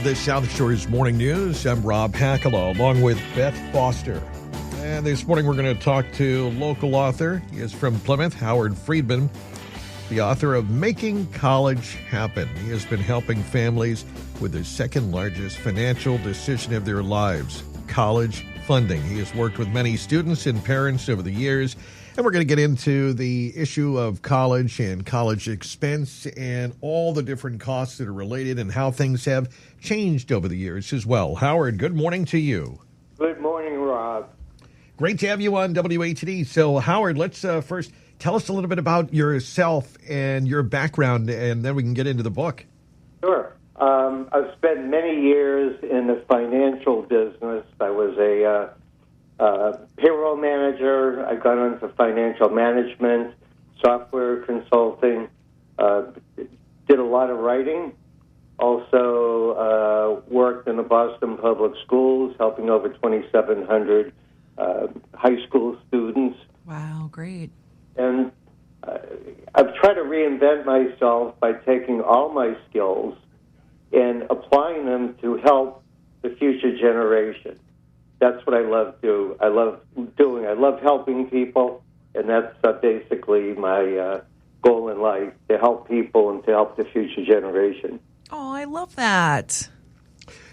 The South Shore's Morning News. I'm Rob Hakala, along with Beth Foster. And this morning we're going to talk to local author. He is from Plymouth, Howard Freedman, the author of Making College Happen. He has been helping families with the second largest financial decision of their lives, college funding. He has worked with many students and parents over the years, and we're going to get into the issue of college and college expense and all the different costs that are related and how things have changed over the years as well. Howard, good morning to you. Good morning, Rob. Great to have you on WATD. So, Howard, let's first tell us a little bit about yourself and your background, and then we can get into the book. Sure. I've spent many years in the financial business. I was a payroll manager. I got into financial management, software consulting, did a lot of writing. Also worked in the Boston Public Schools, helping over 2,700 high school students. Wow, great. And I've tried to reinvent myself by taking all my skills and applying them to help the future generation. That's what I love doing. I love helping people, and that's basically my goal in life, to help people and to help the future generation. Oh, I love that.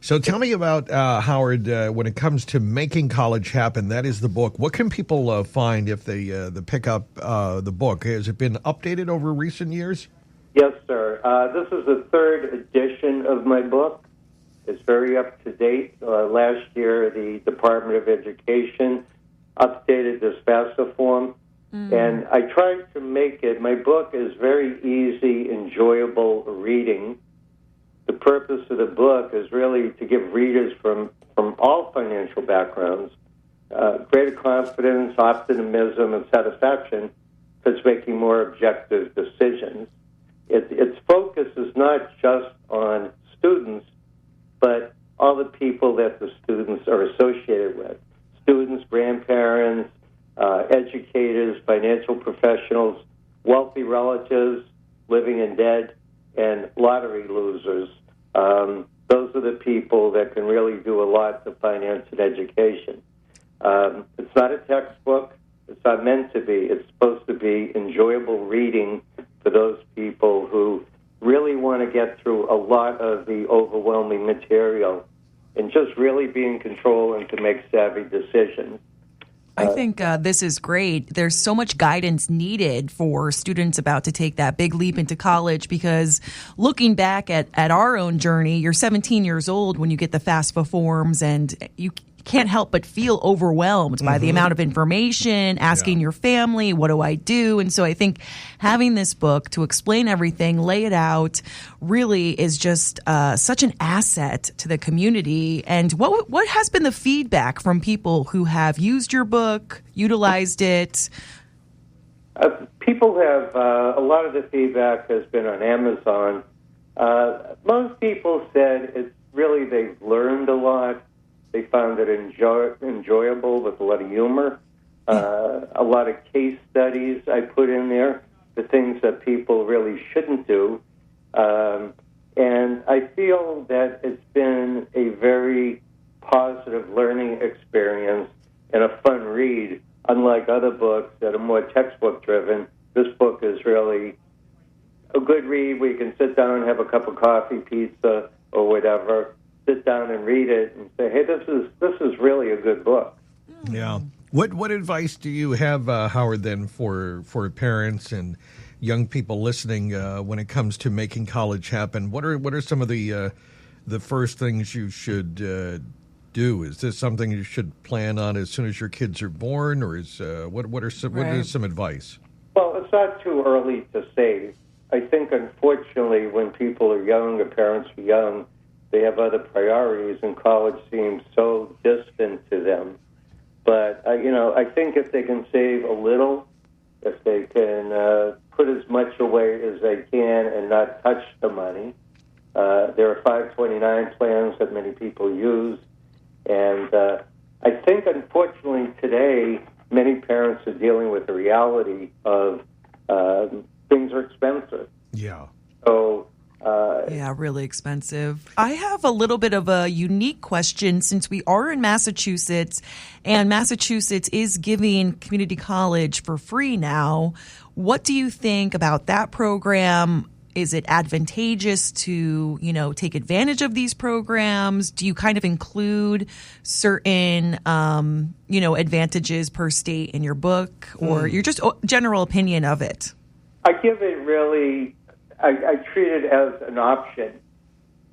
So tell me about, Howard, when it comes to Making College Happen. That is the book. What can people find if they pick up the book? Has it been updated over recent years? Yes, sir. This is the third edition of my book. It's very up to date. Last year, the Department of Education updated this FAFSA form, and I tried to make it. My book is very easy, enjoyable reading. The purpose of the book is really to give readers from all financial backgrounds greater confidence, optimism, and satisfaction because making more objective decisions. Its focus is not just on students, but all the people that the students are associated with. Students, grandparents, educators, financial professionals, wealthy relatives, living and dead, and lottery losers. Those are the people that can really do a lot to finance and education. It's not a textbook. It's not meant to be. It's supposed to be enjoyable reading for those people who really want to get through a lot of the overwhelming material and just really be in control and to make savvy decisions. I think this is great. There's so much guidance needed for students about to take that big leap into college, because looking back at our own journey, you're 17 years old when you get the FAFSA forms, and you can't help but feel overwhelmed by the amount of information, asking your family, what do I do? And so I think having this book to explain everything, lay it out, really is just such an asset to the community. And what has been the feedback from people who have used your book, utilized it? People have, a lot of the feedback has been on Amazon. Most people said it's really, they've learned a lot. They found it enjoyable with a lot of humor, a lot of case studies I put in there, the things that people really shouldn't do. And I feel that it's been a very positive learning experience and a fun read. Unlike other books that are more textbook-driven, this book is really a good read where you can sit down and have a cup of coffee, pizza, or whatever, sit down and read it and say, hey, this is really a good book. Yeah. What advice do you have, Howard, then for parents and young people listening when it comes to making college happen? What are some of the first things you should do? Is this something you should plan on as soon as your kids are born, or is what is some advice? Well, it's not too early to say. I think, unfortunately, when people are young, or parents are young, they have other priorities, and college seems so distant to them. But, I think if they can save a little, if they can put as much away as they can and not touch the money. There are 529 plans that many people use. And I think, unfortunately, today, many parents are dealing with the reality of things are expensive. Yeah. So Yeah, really expensive. I have a little bit of a unique question since we are in Massachusetts, and Massachusetts is giving community college for free now. What do you think about that program? Is it advantageous to, take advantage of these programs? Do you kind of include certain, advantages per state in your book, or your just general opinion of it? I give it really, I treat it as an option.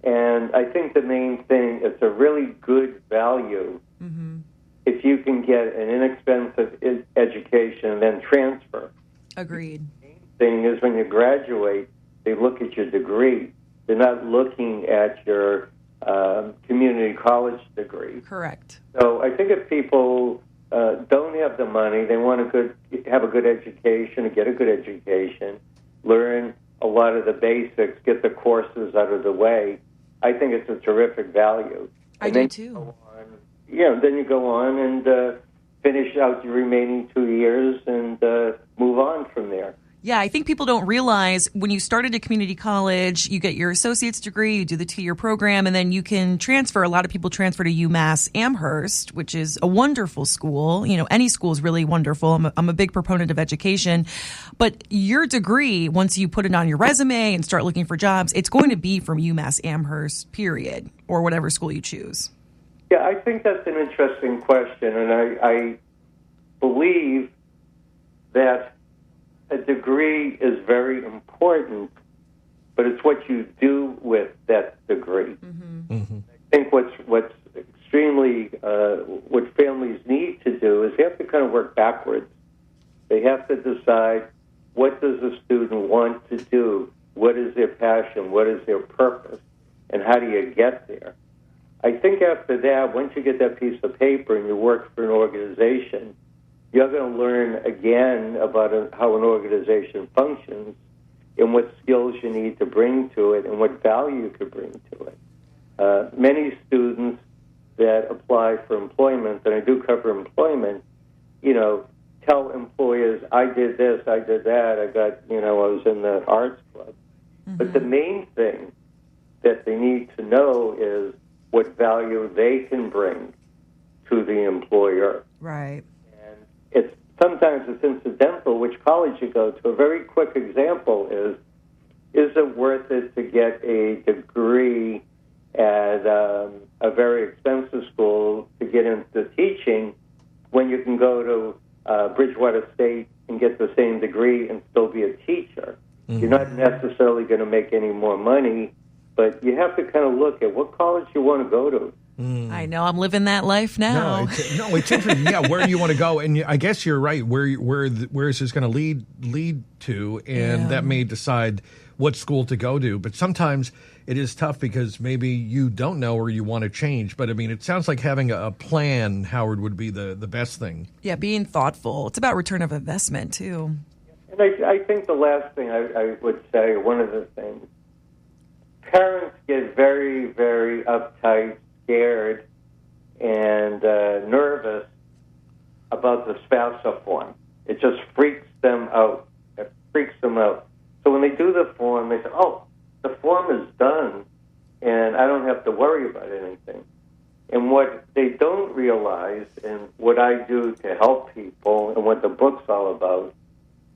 And I think the main thing, it's a really good value if you can get an inexpensive education and then transfer. Agreed. The main thing is when you graduate, they look at your degree. They're not looking at your community college degree. Correct. So I think if people don't have the money, they want to have a good education, get a good education, learn a lot of the basics, get the courses out of the way, I think it's a terrific value. I do too. Then you go on and finish out your remaining 2 years and move on from there. Yeah, I think people don't realize when you start at a community college, you get your associate's degree, you do the 2-year program, and then you can transfer. A lot of people transfer to UMass Amherst, which is a wonderful school. Any school is really wonderful. I'm a big proponent of education. But your degree, once you put it on your resume and start looking for jobs, it's going to be from UMass Amherst, period, or whatever school you choose. Yeah, I think that's an interesting question, and I believe that a degree is very important, but it's what you do with that degree. I think what's extremely what families need to do is they have to kind of work backwards. They have to decide, what does a student want to do? What is their passion? What is their purpose? And how do you get there? I think after that, once you get that piece of paper and you work for an organization, you're going to learn again about how an organization functions and what skills you need to bring to it and what value you could bring to it. Many students that apply for employment, and I do cover employment, tell employers, I did this, I did that, I was in the arts club. But the main thing that they need to know is what value they can bring to the employer. Right. Sometimes it's incidental which college you go to. A very quick example is it worth it to get a degree at a very expensive school to get into teaching when you can go to Bridgewater State and get the same degree and still be a teacher? You're not necessarily going to make any more money, but you have to kind of look at what college you want to go to. I know, I'm living that life now. No, it's interesting. Yeah, where do you want to go? And I guess you're right. Where is this going to lead to? And that may decide what school to go to. But sometimes it is tough because maybe you don't know or you want to change. But I mean, it sounds like having a plan, Howard, would be the best thing. Yeah, being thoughtful. It's about return of investment too. And I think the last thing I would say, one of the things, parents get very, very uptight, scared, and nervous about the FAFSA form. It just freaks them out. It freaks them out. So when they do the form, they say, oh, the form is done, and I don't have to worry about anything. And what they don't realize, and what I do to help people, and what the book's all about,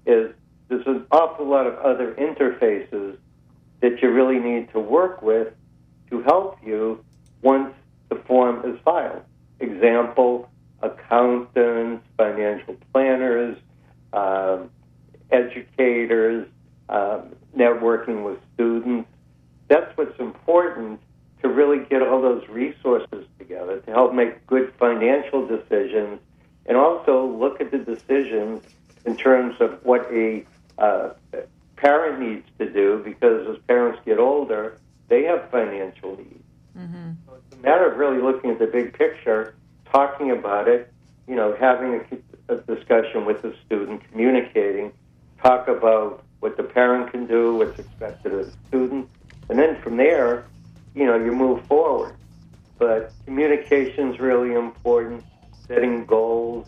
is there's an awful lot of other interfaces that you really need to work with to help you once the form is filed. Example, accountants, financial planners, educators, networking with students. That's what's important, to really get all those resources together to help make good financial decisions, and also look at the decisions in terms of what a parent needs to do, because as parents get older, they have financial needs. So it's a matter of really looking at the big picture, talking about it, having a discussion with the student, communicating, talk about what the parent can do, what's expected of the student, and then from there, you move forward. But communication's really important, setting goals,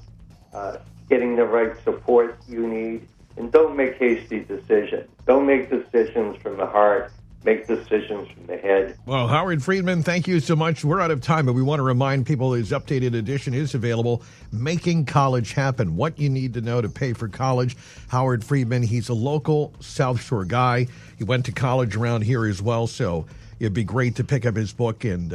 getting the right support you need, and don't make hasty decisions. Don't make decisions from the heart. make decisions from the head. Well, Howard Freedman, thank you so much. We're out of time, but we want to remind people his updated edition is available, Making College Happen, What You Need to Know to Pay for College. Howard Freedman, he's a local South Shore guy. He went to college around here as well, so it'd be great to pick up his book and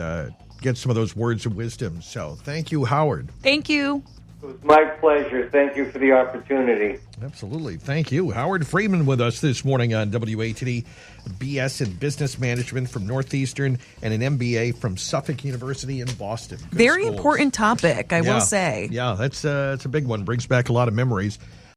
get some of those words of wisdom. So thank you, Howard. Thank you. It was my pleasure. Thank you for the opportunity. Absolutely. Thank you. Howard Freedman with us this morning on WATD, BS in Business Management from Northeastern and an MBA from Suffolk University in Boston. Good Very schools. important topic, I will say. Yeah, that's a big one. Brings back a lot of memories.